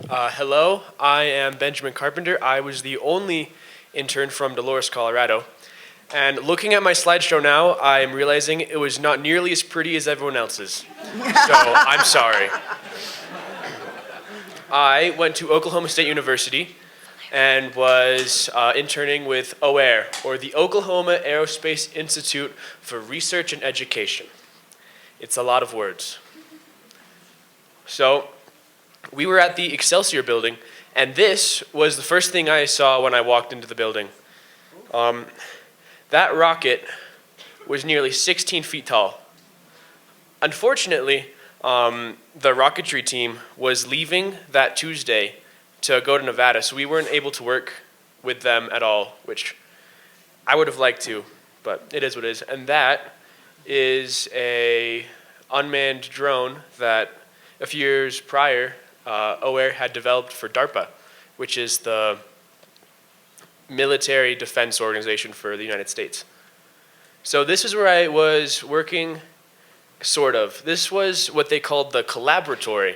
Hello, I am Benjamin Carpenter. I was the only intern from Dolores, Colorado. And looking at my slideshow now, I am realizing it was not nearly as pretty as everyone else's. So I'm sorry. I went to Oklahoma State University and was interning with OAIR, or the Oklahoma Aerospace Institute for Research and Education. It's a lot of words. So we were at the Excelsior building, and this was the first thing I saw when I walked into the building. That rocket was nearly 16 feet tall. Unfortunately, the rocketry team was leaving that Tuesday to go to Nevada, so we weren't able to work with them at all, which I would have liked to, but it is what it is. And that is a unmanned drone that a few years prior, OAIR had developed for DARPA, which is the military defense organization for the United States. So this is where I was working, sort of. This was what they called the collaboratory.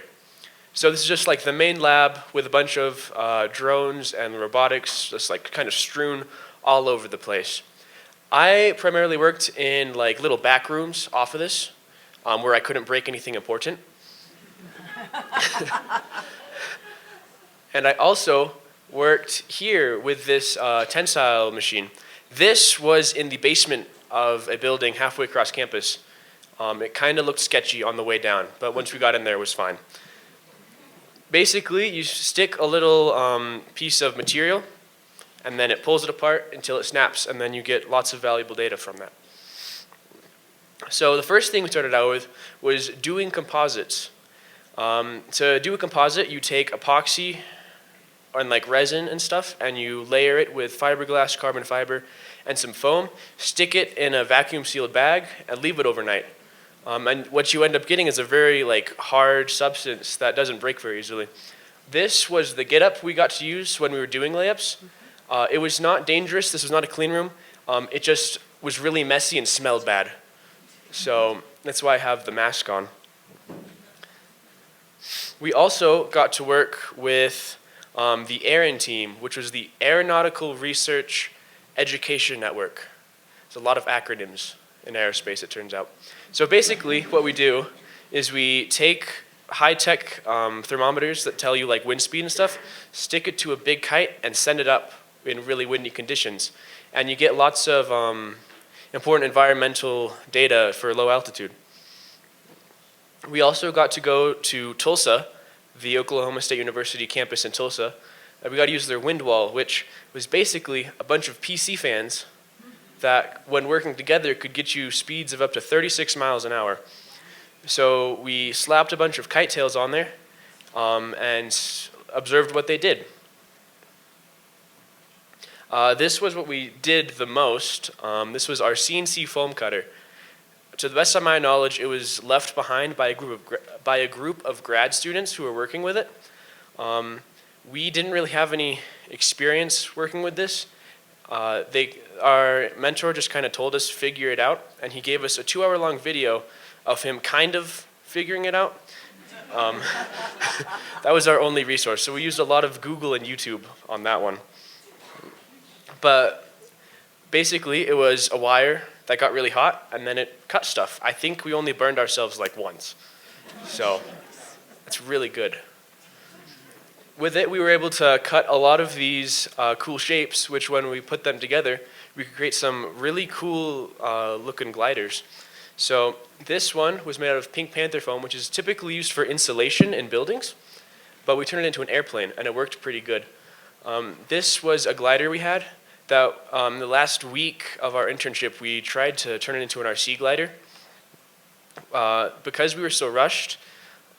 So this is just like the main lab with a bunch of drones and robotics just like kind of strewn all over the place. I primarily worked in like little back rooms off of this where I couldn't break anything important. And I also worked here with this tensile machine. This was in the basement of a building halfway across campus. It kind of looked sketchy on the way down, but once we got in there, it was fine. Basically, you stick a little piece of material, and then it pulls it apart until it snaps, and then you get lots of valuable data from that. So the first thing we started out with was doing composites. To do a composite, you take epoxy and like resin and stuff, and you layer it with fiberglass, carbon fiber, and some foam, stick it in a vacuum sealed bag, and leave it overnight. And what you end up getting is a very like hard substance that doesn't break very easily. This was the getup we got to use when we were doing layups. It was not dangerous. This was not a clean room. It just was really messy and smelled bad. So that's why I have the mask on. We also got to work with the ARIN team, which was the Aeronautical Research Education Network. There's a lot of acronyms in aerospace, it turns out. So basically, what we do is we take high-tech thermometers that tell you like wind speed and stuff, stick it to a big kite, and send it up in really windy conditions. And you get lots of important environmental data for low altitude. We also got to go to Tulsa, the Oklahoma State University campus in Tulsa. We got to use their wind wall, which was basically a bunch of PC fans that, when working together, could get you speeds of up to 36 miles an hour. So we slapped a bunch of kite tails on there and observed what they did. This was what we did the most. This was our CNC foam cutter. To the best of my knowledge, it was left behind by a group of grad students who were working with it. We didn't really have any experience working with this. Our mentor just kind of told us figure it out, and he gave us a 2-hour-long video of him kind of figuring it out. That was our only resource, so we used a lot of Google and YouTube on that one. But basically, it was a wire that got really hot, and then it cut stuff. I think we only burned ourselves like once. So it's really good. With it, we were able to cut a lot of these cool shapes, which when we put them together, we could create some really cool looking gliders. So this one was made out of pink panther foam, which is typically used for insulation in buildings, but we turned it into an airplane, and it worked pretty good. This was a glider we had that the last week of our internship, we tried to turn it into an RC glider. Because we were so rushed,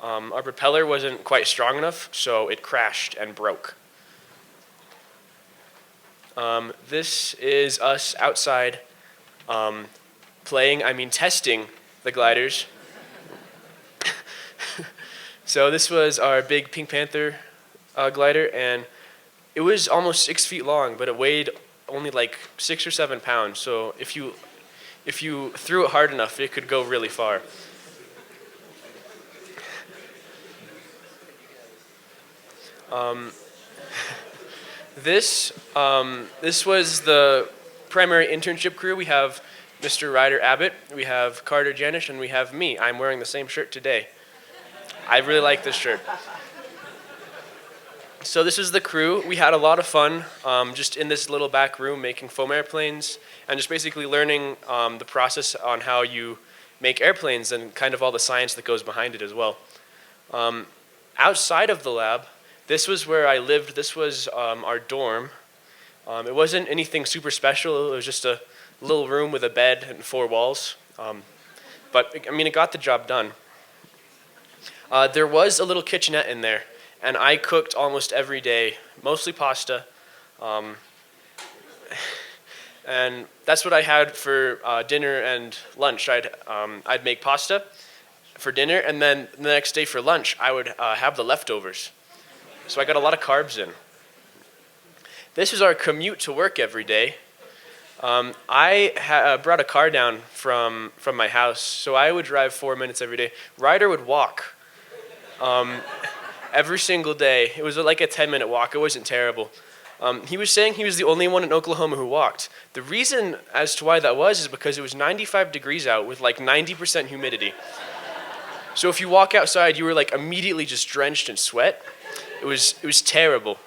our propeller wasn't quite strong enough, so it crashed and broke. This is us outside testing the gliders. So this was our big Pink Panther glider, and it was almost 6 feet long, but it weighed only like 6 or 7 pounds. So if you threw it hard enough, it could go really far. Um, this was the primary internship crew. We have Mr. Ryder Abbott, we have Carter Janish, and we have me. I'm wearing the same shirt today. I really like this shirt. So this is the crew. We had a lot of fun just in this little back room making foam airplanes and just basically learning the process on how you make airplanes and kind of all the science that goes behind it as well. Outside of the lab, this was where I lived. This was our dorm. It wasn't anything super special. It was just a little room with a bed and 4 walls. But I mean, it got the job done. There was a little kitchenette in there, and I cooked almost every day, mostly pasta. And that's what I had for dinner and lunch. I'd make pasta for dinner, and then the next day for lunch, I would have the leftovers. So I got a lot of carbs in. This is our commute to work every day. I brought a car down from my house, so I would drive 4 minutes every day. Ryder would walk every single day. It was like a 10-minute walk. It wasn't terrible. He was saying he was the only one in Oklahoma who walked. The reason as to why that was is because it was 95 degrees out with like 90% humidity. So if you walk outside, you were like immediately just drenched in sweat. It was terrible.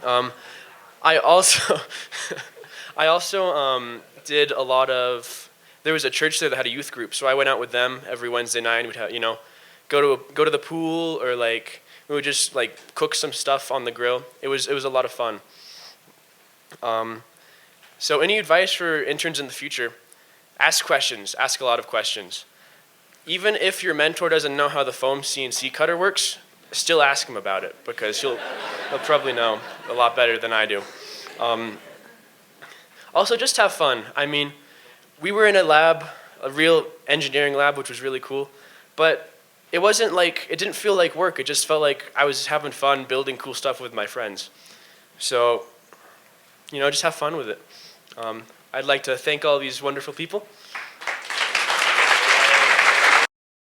I also did a lot of. There was a church there that had a youth group, so I went out with them every Wednesday night. We'd have, go to the pool, or like we would just like cook some stuff on the grill. It was a lot of fun. So any advice for interns in the future? Ask questions. Ask a lot of questions. Even if your mentor doesn't know how the foam CNC cutter works, still ask him about it, because he'll probably know a lot better than I do. Also, just have fun. I mean, we were in a lab, a real engineering lab, which was really cool, but it didn't feel like work. It just felt like I was having fun building cool stuff with my friends. So, just have fun with it. I'd like to thank all these wonderful people.